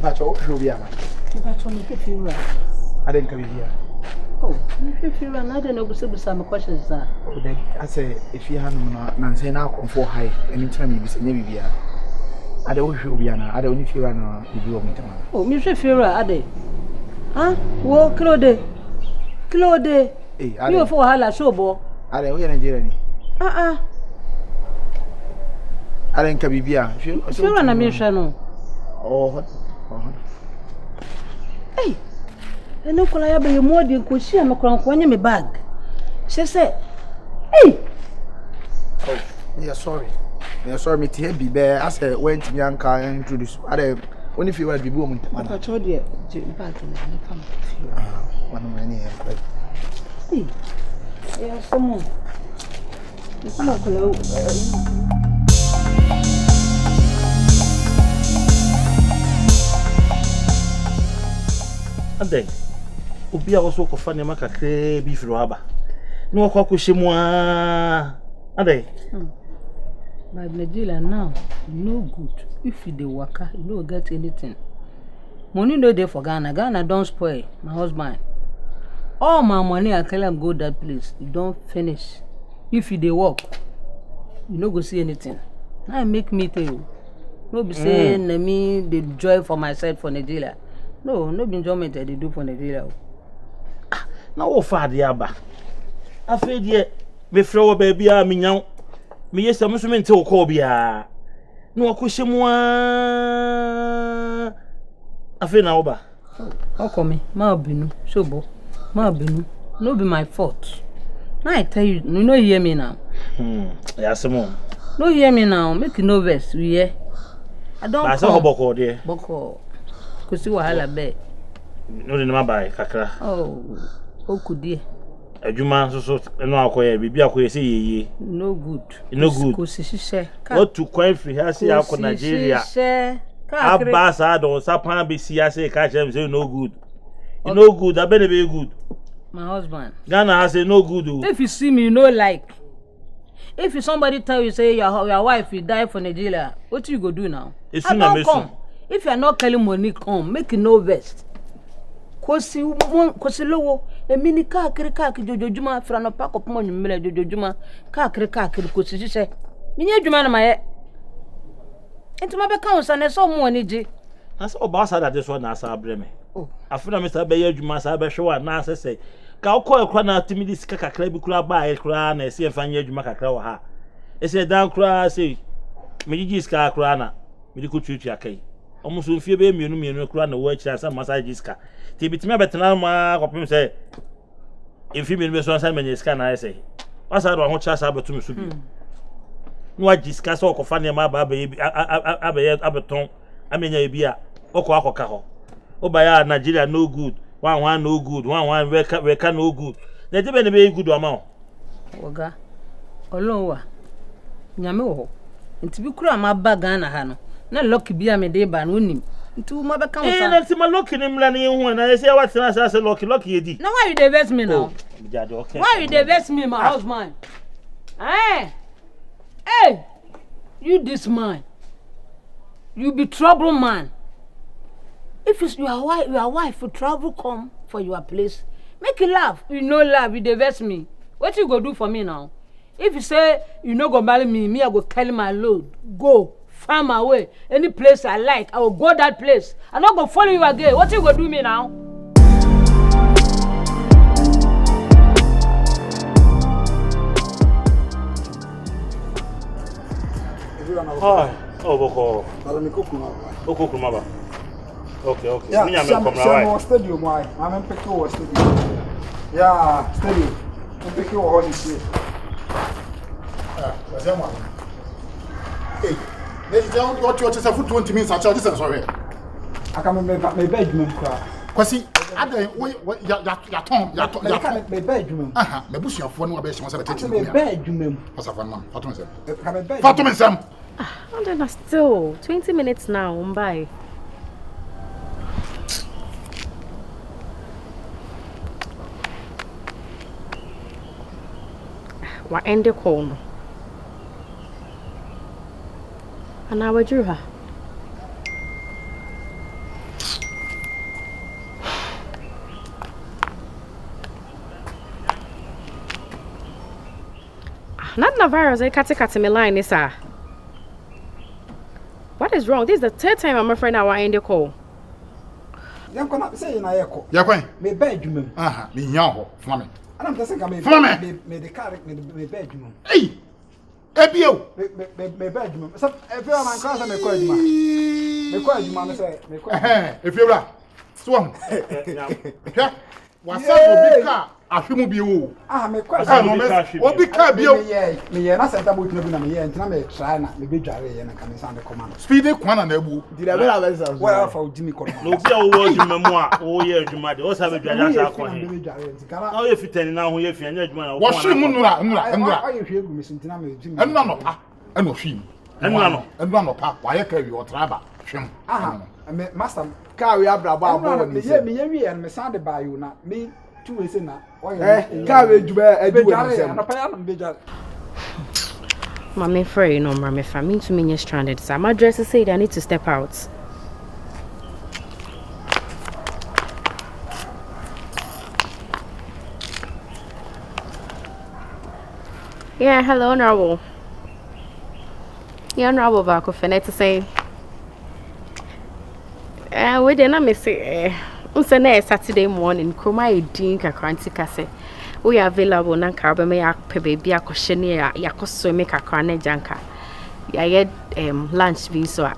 Pacho, who be a man? Pacho, me feel I didn't come here. Oh, if you run, I don't know some questions. I say, if you have Nancy now come for high, anytime you visit maybe. I don't feel Biana, I don't feel run you me. Oh, Mr. Fira, Ade. Huh? Wo, Claude. Claude. You for Hala Sobo. I don't hear Nigeria. I didn't come here. If you run a mission. Oh, hey. I know I be more than could see a crown when me bag. She said, hey. Oh, yeah, sorry. Yeah, sorry, me to be there. I said, went to Bianca and introduce. I don't only feel like be woman. I told you, back in the come. One of many. Hey, yeah, someone. It's not close. And then, Ubia was walk of funny maka beef rubber. No Kokushimwa. And then, but Nigeria now, no good. If you dey waka, you don't get anything. Money no dey for Ghana. Ghana don't spoil, my husband. All my money I tell him go that place. You don't finish. If you dey work, you no go see anything. Now make me tell you. No be saying me the joy for myself for Nigeria. No be enjoyment they do for Nigeria. Now what for the aba? I feel ye me throw baby a me nyaw. Me yes am so me nte okọ bia. No akohyemwa. Afi na oba. How come me? Ma binu, sobo. Ma binu. No be my fault. Now I tell you, you no hear me now. Yes, mom. No hear me now. Make no verse. We hear. I don't. I saw boko there. Boko. Kusi wahala be. No dey na buy kakra. Oh, okudie. Adwuma so no akoye bibi akoye say yeye. No good. No good. Kusi sise. What to quite free here say akọ Nigeria. Abba sa don sapan be see say ka chem say no good. You no good, I better be good. My husband. Ghana has say no good. If you see me, you know like. If somebody tell you say your wife will die for Nigeria, what you go do now? I don't come. If you are not calling money, come. Make it no vest. Kosi lowo. E mini kakiri jojojuma frano pako pomo nyumele jojojuma kakiri kosi sise. Minye juma na maye. Enti mabe kan sa na so mo ani je. Na so ba sa that this one na sa breme. Oh. Afuna me sa be ye juma sa be hwe na sese. Ka okọ ekra na timidi sika kakra bi kura ba e kura na ese enfanye juma kakra wa ha. Ese dan kura se me gigi sika kura na me di ko tutu akai. Omo so mfie be mienu kura na wo akira sa massage sika. Ti bitimi abetena ma kopim se mfie mienu be so ansa menye sika na ese. Wasa do ho cha sa abetum so bi. No a discuss o kofa ne ma ba abeton amenya ebi a okọ akoka ho. Obaya Nigeria no good. One no good. One weka no good. Na debe ne be good ama o. Oga. Olon wa. Nyame wo. Nti bi kura ma ba Ghana ha no. Na lucky bia me de ba no nim. Nti ma be kan sa. Na ti ma lucky ni mla ne hu na say what na say lucky yedi. Now why you dey vex me now? Okay. Why you dey vex me, my husband? Hey, you this man. You be trouble man. If it's your wife for travel come for your place, make you laugh. You no laugh, you dey vex me. What you go do for me now? If you say you no go marry me, I go carry my load. Go, farm away. Any place I like, I will go that place. I not go follow you again. What you go do me now? Hi. Oh, boko. Okokuma. Okay. Yeah, I'm stadium. Why? I'm in Peku stadium. Yeah, stadium. I'm Peku or this year. Hey, there's what you just for 20 minutes. I charge this. Sorry. I can make my bedroom cry. Kwasi, ade we ya ton. My bedroom. Aha, me busu afo no abeshi mo say take my bedroom. What's up, man? Fatima. Fatima. How did I still? 20 minutes now, bye. What end the call? And I drew her. Not the virus. I cut me line, sir. What is wrong? This is the third time I'm afraid now I end the call. You're gonna say in a echo. You're going. Me bedroom. Aha, me nyaho, for me. And I'm just saying, me the car, me bedroom. Hey! Ebio! Me bedroom. So, if you're my cousin, me call you, man, say, me call you. If you're right, swam. Yeah, what's up, Bika? Ashumu bio. Ah, me call you. What Bika bio? Me, and I said, I'm going to be and I'm trying to be dry and I can sound the command. Speedy Kwana Nebu. Did I have a Well, for Jimmy Cotton. No, be a memoir. Oh, yeah, you might also have a drama. Oh, if you tell now, if you're not man, what's she Munra? Why you hear me since I'm and none of her, and no shame. And none of her, why I carry your traba. Shame. Ah, Master, carry up about me and me sounded by you now. Me. 2 weeks in that. Carry Mommy, free no, mommy, if I'm into me, you're stranded. So my dress is said I need to step out. Yeah, hello, Honorable. Yeah, Honorable back of to say. We didn't miss it. Saturday morning, Kroma Dink a crantic say. We are available na carbe me yak baby a question ya yakoso make a crane janka. Ya get lunch be so.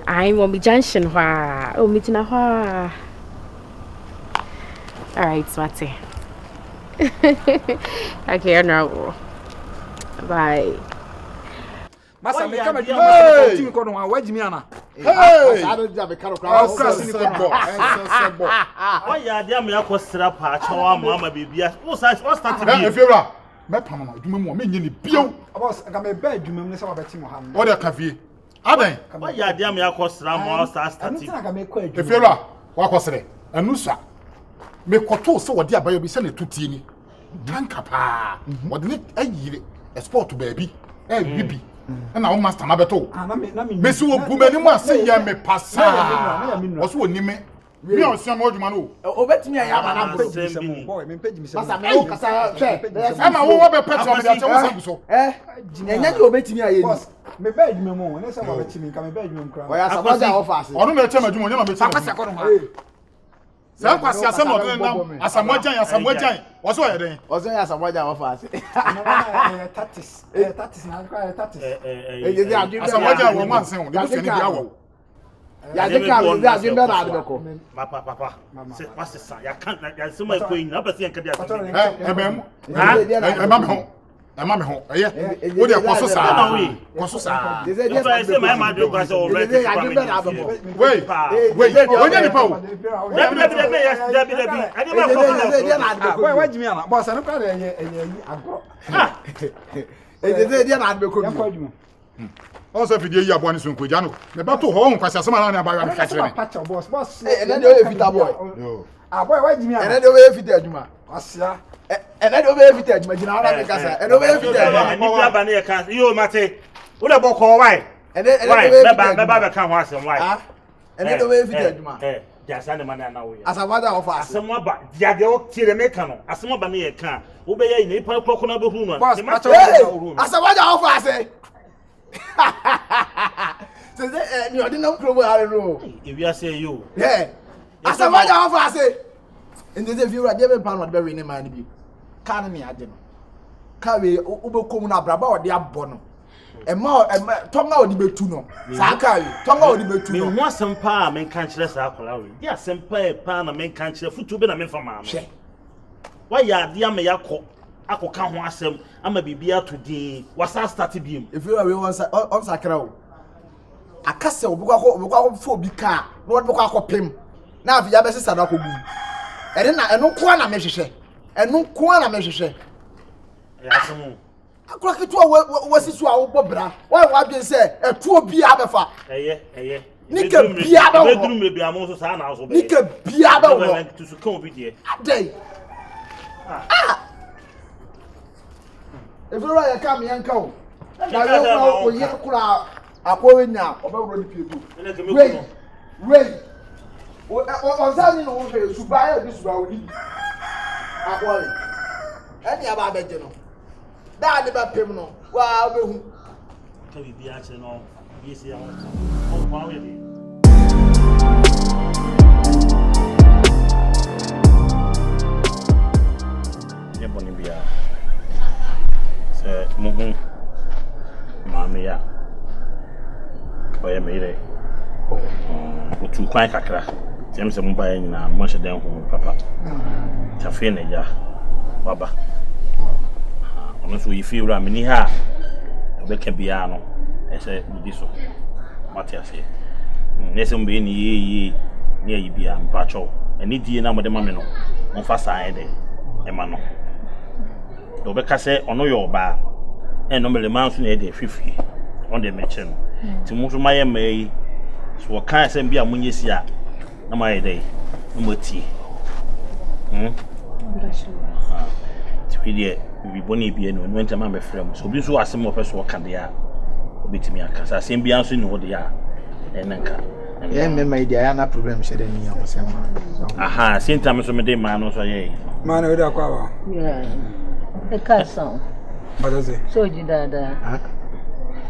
I want me junction wa o meeting a wa. All right, Swati. Okay, no. Bye. Master, me come to you. Where Jimmy Anna? Hey! I don't have a car of Why are there me a costra patch or mamma baby? What's that? If you're right, my Panama, you mean you bio. Boss, I got my bedroom, Miss Albertine. What a cafe. Are they? Why are there me a costra more stars? If you're right, what was it? And Nusa. Me quato so what dear by your sending to Tini. Tankapa. What did it a sport baby? Eh, baby. And now, Master Mabeto. Miss Woman, say, ya me pass. What's what you mean? We are some old man. Oh, bet me I am an Boy, me page me some. I'm a over pet so. Eh, and then you bet me I boss. Me bed me more. Let's have a chimney, come bedroom cry. Why are some offers? I don't know tell me you want to be Sam kwasi asem odin nam asamwajan what's what you doing? Also asamwajan offers. Tatis na cry tatis. Asamwajan wo man sen wo de fi ni bia wo. Ya de ka we da de na de ko. Papa. Say what's the ya can't ya some my queen na person can be Emem. Emma me ho. Eh. Wo de kwaso sa. Kwaso sa. If I say my man do kwaso already. Wait. Onya ni pa o. Debi. Why Jimmy Anna? Boss, I don't cry agro. They na de ko. Also if you abo ni so nkoja no. Me ba to ho nkwasi asema na ba ya ka kire Patch boss. And then they fit boy. Ah boy, why Jimmy Anna? And then they fit adwuma. Asia. And then they fit adwuma gina na me kasa. And they fit adwuma. Ni bia ba na ye kan. Yo mate. Wo de boko why? And then they ba kan ho asem why? And then they fit adwuma. Jasa ne man na wo ye. Asamwajan offers. Asema ba dia de o tire me kan no. Asema ba na ye kan. Wo be ye ni pa koko na be hu no. Asamwajan offers. So you didn't know I don't know. If you say you. Yeah. Asamwajan offers. And they say you are there pan what be in man bi. Kan me ade no. Ka we obekom na braba o de abo no. Ema tonga o di betu no. Sa ka we tonga o di betu no. Me ho asempa a men kan kire sa akola we. Dia asempa e pa na men kan kire futu be na men fa ma no. Why ya de am yakọ akoka ho asem ama bibia to din wasa start biem. If you are we on sakra o. Akase obukwa fo bi ka no obukwa akopem. Na afi ya be sesa na akobu. Ere na eno ko na mehwehwe. Eno ko na mehwehwe. Ya semu. Akura ketu wasi so a wo bobra. Why wa bi se etuo bi abefa. Eye. Nika bia ba wo. Bedrum me bia mo so sa na so be. Nika bia ba wo. To so kan obi die. Adai. If you are a come yanka o. Na yo ye kura akwo nya obewro ni pietu. Wait. O sa ni no wo fe suba ya bi suba oni. Akwo. Any about Bejano. That about Pimno. Wow, Can we be actually no? Yes, yeah. Oh, wow, it is. Boni bia se muhu mama ya oye mere otu kwan kakra tem se mba ya nyina mo hye den ho papa tafe na ya baba ono so yifi wura mini ha obeka bia no ese bidi so mate ase nese mbe ni ye ni ayi bia mpa cho eni die na mo de mame no mo fa saa de e ma no do be kase ono yo ba e no mele manso na e de fifi on de meche no ti mu so maye mai so kan se bia munye si a na maye dey no moti ti bi boni bi no no ntama be frem so bi so asem ofe so ka de a obetimi aka sa sem bia so ni wo de a enanka me my idea na problem shede ni ya osem aha sintam so me de ma no so ye Man, we da kwa ba. Yeah. The castle. What is it? So you dada.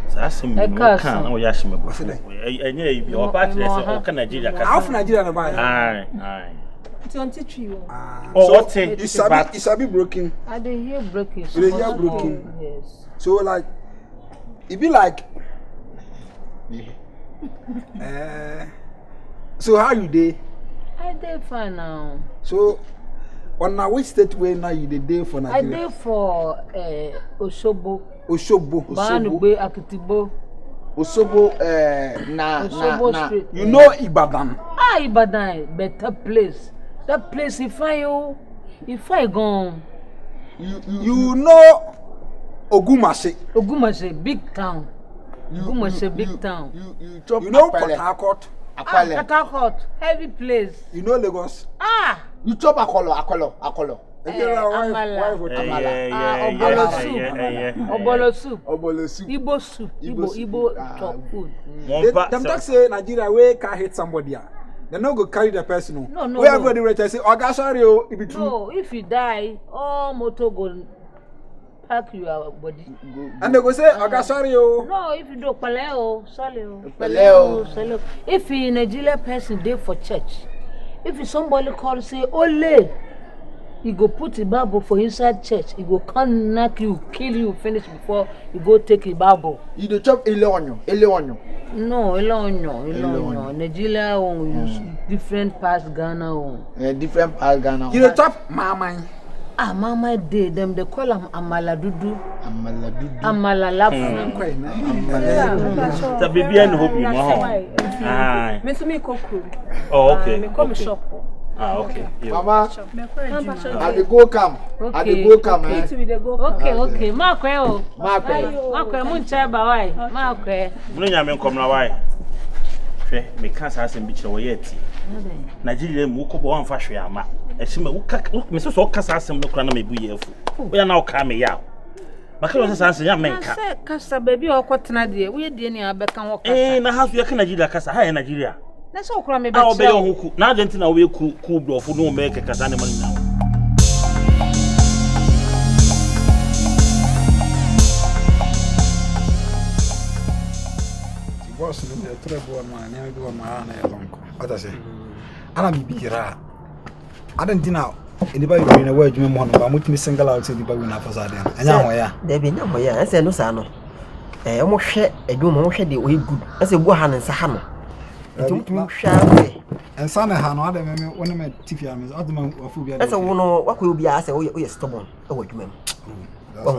Sa sim no kan na wo ya shime bo enye yi bi o pa kire se o ka Nigeria ka Half Nigeria na ba. ai It's on tree. oh what Isabi broken. I dey hear broken. You dey hear broken? Yes. So like it be like so how you dey? I dey fine now. So on which state way now you dey for I Nigeria? dey for Osogbo. Osogbo. Banugbe Akitigbo. Osogbo Osogbo na Street. You know Ibadan. Ah, Ibadan, better place. That place if I gone. You know Ogumase. Ogumase, big town. Ogumase, big town. You chop You know Port Harcourt. Akwale. Katakot, heavy place. You know Lagos. Ah, You chop akolo. Amala. Obolo soup. Obolo soup. Igbo soup. Igbo chop food. Them talk say Nigeria way can hit somebody. They no go carry the person. No. We everybody rate say Oga sorry o, it be true. No, if you die, all motor go pack your body. And they go say Oga sorry o. No, if you do paleo, soleo. Paleo. If you Nigeria person dey for church, if somebody call say ole, he go put the Bible for inside church. He go come knock you, kill you, finish before you go take the Bible. You dey chop ele onyo. No, Elonyo. Nigeria use different parts Ghana. Different part Ghana. You dey chop mama. Ah, mama dey them they call am amala dudu. Amala dudu. Amala lafu. ta bibia no hobi mo ho ah Me so me kokuru. oh okay Me come shop. ah okay Mama, Me I dey go come. I dey go come. to we dey go. Okay. Makwe o. Makwe. Muncha ba wai. Makwe. mun nya me nkom na wai hwe me ka sa asem bi kire wo yeti Nigeria mu ko bo anfa hwe ama ehima wo ka me so ka sa asem no kra na me bu ye afu wo ya na wo ka me ya maka wo sa asem ya me nka Kasa baby okotena de. We de ni abeka wo kasa. na hasu ya ka Nigeria kasa ha ya Nigeria Na so okura me be a obe yo che. huku na agenti na we ku blofo no me ke kasa ne man na Boss no dey trouble man, na do ma na elonko. What I say? Ana bibira. Adantina anybody we na wa adwuma mo no ba mutimi single out anybody na for zaden. Anya ho ya. There be nyamo ya. Ese no sa no. Omo hwe adwuma mo hwe de we good. Ese bu ha ne nsa ha no. Mutimi hwa we. Ensa na ha no ada me woni me tifi am. Aduma afu bia. Ese wo no wakọ obi a ase wo ye stubborn e wa adwuma mu.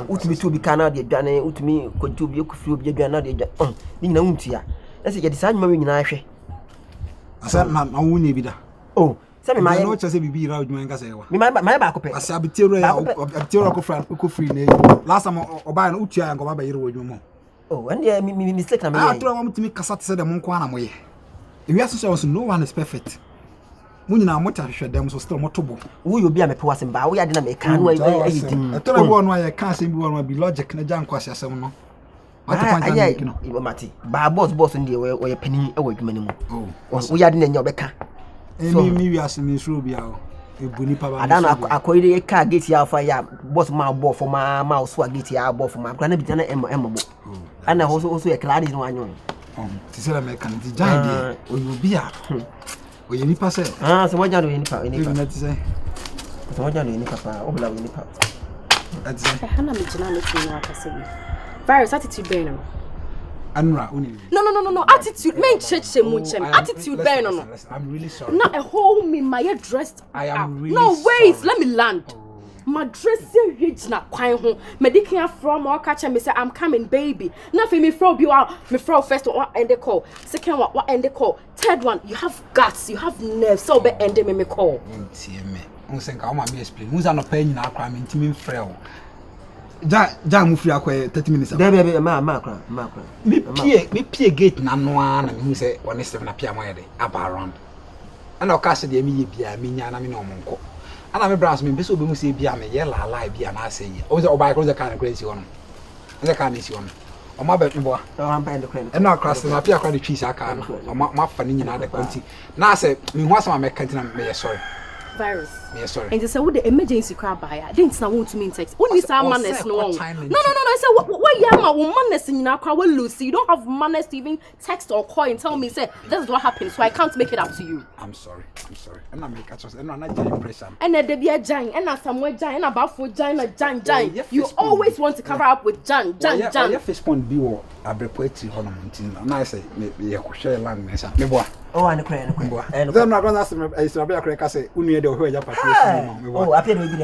Utimi tu bi kana de adwane, utimi kotu bi ekufiri obi adwane de adwane. Ni nyina wuntia. Ese ye de sa nyuma we nyina hwe. Asa na wunye bi da. Oh, se me Ma no chese bibi ra adwuma nka se wa. me ma ba ko pe. Asa abitiero ya abitiero ko free na. Last time oba na utua ya ngoba ba yire wa adwuma. Oh, and yeah, me mistake na me. Ah, tro wa mutimi kasa te se de mo nko na mo ye. Ewi aso so no one is perfect. Munyina mo ta hwehwe dem so still mo tobo. Wo yo bi a me pe wasem ba, wo ya de na me kan wo ayi din. Etore wo no aye kan sem bi wo no bi logic na jan kwase asem no. Mate kwanta na kino. Ibo mate. Ba boss ndi wo ye panin e wa adwuma ni mu. Oh. Wo ya de na nya obeka. Mi wi asem suru bi a o. ebuni pa ba Adana akoyire ka gate ya fa ya boss ma bo for ma so gate ya bo for ma kwa na bi na emmo ana also ye clad no anyo ti se la me kan ti jan de oyobi a oye ni pa se so mo jan do ni pa na ti se so mo jan do ni pa o bla ni pa ati se hana me jina no tinu akase bi virus attitude be no Anura uni no attitude men church munchem attitude be no I'm really sorry not a whole me my dressed I am really no wait sorry. let me land my dress rich na kwan ho medical from or catch me say I'm coming baby na fi me from you me from first one end the call second one what end the call third one you have guts you have nerves so be end me call ntie me unsen ka o ma me explain unsa no pa nyina akwa me ntimi mfrɛ wo ja mu free akwa 30 minutes be ma kra me pie gate na no a na me hu sɛ one step na pia mo yɛ de aba around ana o ka se de me yɛ bia me nya na me no monko ana me branch me beso be mu se bia me yɛ la live bia na asɛ yi o se o ba ko se ka na crazy wono se ka na si wono o ma be me bo am pa end credit ɛna akra na pia akra de twi sa ka no ma fa ni nyina de kwanti na asɛ me hu asɛm me kanti na me yɛ sorry virus yes sorry and they say what the emergency crab buy didn't na want to mean text only some manners no no I say what yama wo manners nyina kwa we lose you don't have manners to even text or call and tell me say this is what happened so I can't make it up to you I'm sorry and I make a choice and na get impression and there be a jan and na somewhere jan and about for jan you always want to cover up with jan your face point be wo abrepoeti hono montin na I say me ye ko share land nesa me boa oh and credit then na gonna say I say be akre ka say unu de ho ya patriot me boa oh apia do bi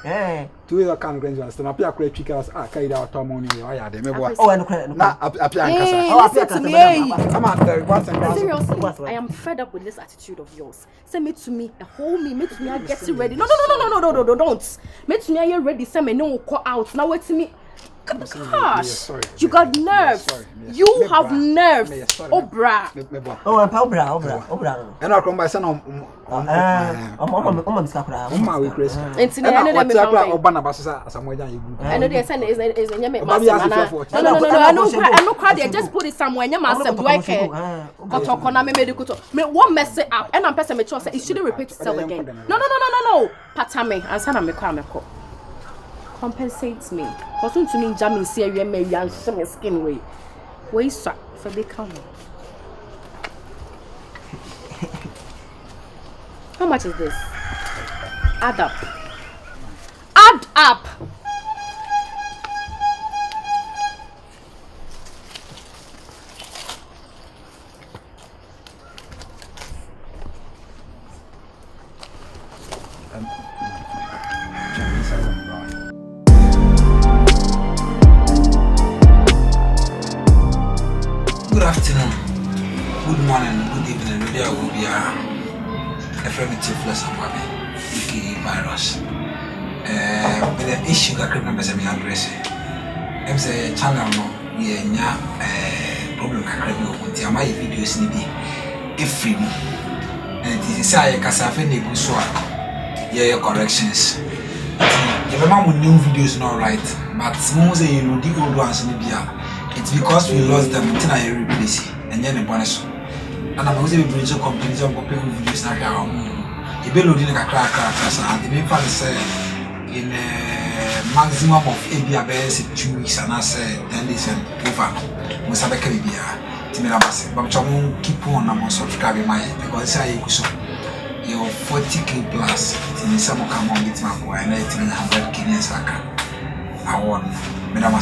na tu yo kan grands one na apia akre twika kai da to mo ni o ya de me boa oh and credit na apia nkasa listen to me come on there once and seriously I am fed up with this attitude of yours say me to me hold me to me I get ready no don't me to me I ready say me no call out now wait to me gosh you got nerves you have nerves obra oh and obra and I come by son mama we crazy and I know them obana basa asamoja you I know they say is nyame no crowd they just put it somewhere nyama asem do I care kotoko na me medikuto me one mess it up and I'm person me trust it shouldn't repeat itself again no patame ansa na me kwa compensates me. Person to me jamming see you me and some skin way. Wait so for they come. How much is this? Add up. Good afternoon, good morning, good evening, maybe I will be a primitive lesson for me, aka virus. With the issue that members are addressing. I'm say channel no, we problem with my videos ni bi free mo. And it is say kasafe na egu so a corrections. If a man with new videos not right, but some say you know the old ones ni bi it's because we lost them until I replace it and then the bonus. And I'm going to bring some companies on popular videos now. You be loading a crack and the main part is in a maximum of ABS 2 weeks and I say 10 days and over. Most of the Caribbean, Timmy but I keep on I'm subscribing my because I so you're 40k plus in some come on with my boy and 100k I won. Madam